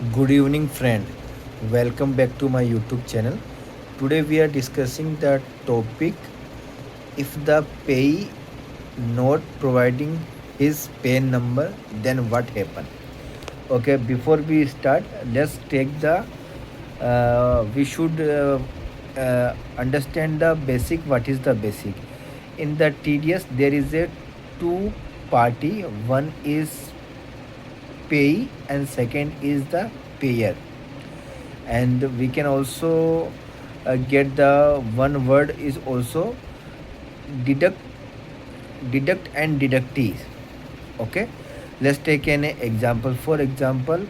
Good evening, friend. Welcome back to my YouTube channel. Today we are discussing the topic if the payee not providing his PAN number, then what happen? Okay, before we start, let's take the we should understand the basic. What is the basic? In the TDS, there is a two party. One is payee and second is the payer, and we can also get the one word is also deduct and deductees. Okay, let's take an example. For example,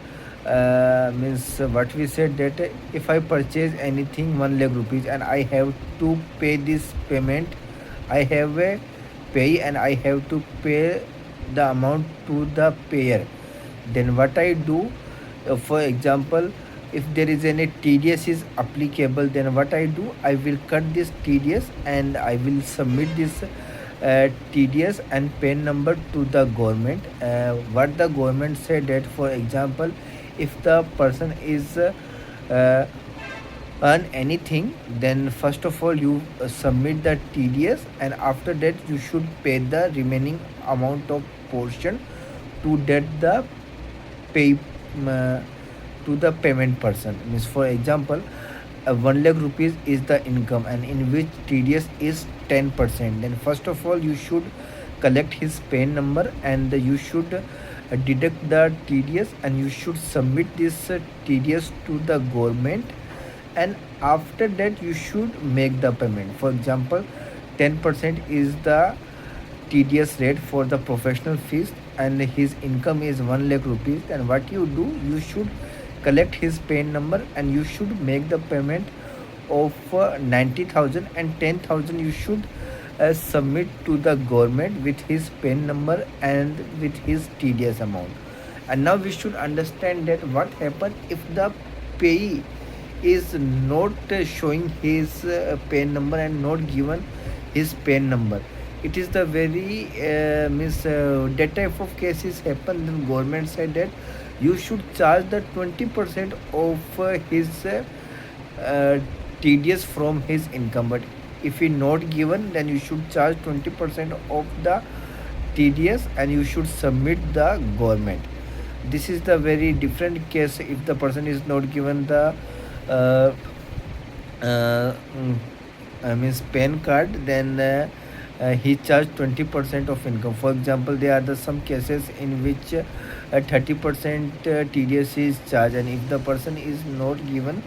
means what we said that if I purchase anything 1 lakh rupees and I have to pay this payment, I have a pay and I have to pay the amount to the payer. Then what I do, for example, if there is any TDS is applicable, then what I do, I will cut this TDS and I will submit this TDS and PAN number to the government. What the government said that, for example, if the person is earn anything, then first of all you submit the TDS, and after that you should pay the remaining amount of portion to that the pay to the payment person. Means for example, 1 lakh rupees is the income and in which TDS is 10%. Then first of all you should collect his PAN number and you should deduct the TDS and you should submit this TDS to the government, and after that you should make the payment. For example, 10% is the TDS rate for the professional fees and his income is 1 lakh rupees. And what you do, you should collect his PAN number and you should make the payment of 90,000, and 10,000 you should submit to the government with his PAN number and with his TDS amount. And now we should understand that what happen if the payee is not showing his PAN number and not given his PAN number. It is the very means that type of cases happen. Then government said that you should charge the 20% of his TDS from his income. But if he not given, then you should charge 20% of the TDS and you should submit the government. This is the very different case if the person is not given the uh, means PAN card, then he charged 20% of income. For example, there are some cases in which 30% TDS is charged, and if the person is not given,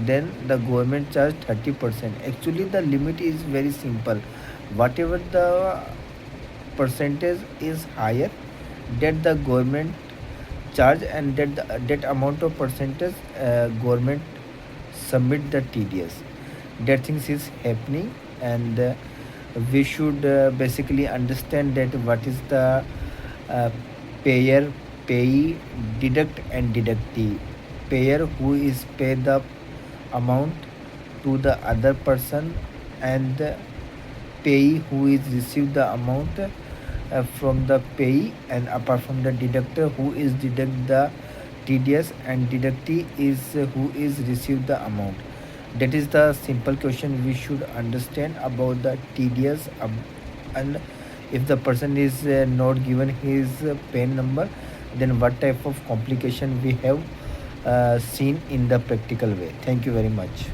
then the government charge 30%. Actually, the limit is very simple. Whatever the percentage is higher, that the government charge, and that amount of percentage government submit the TDS. That things is happening, and we should basically understand that what is the uh, payer, payee, deduct and deductee. Payer who is paid the amount to the other person, and the payee who is received the amount from the payee, and apart from the deductor who is deduct the TDS, and deductee is who is received the amount. That is the simple question we should understand about the TDS. And if the person is not given his PAN number, then what type of complication we have seen in the practical way. Thank you very much.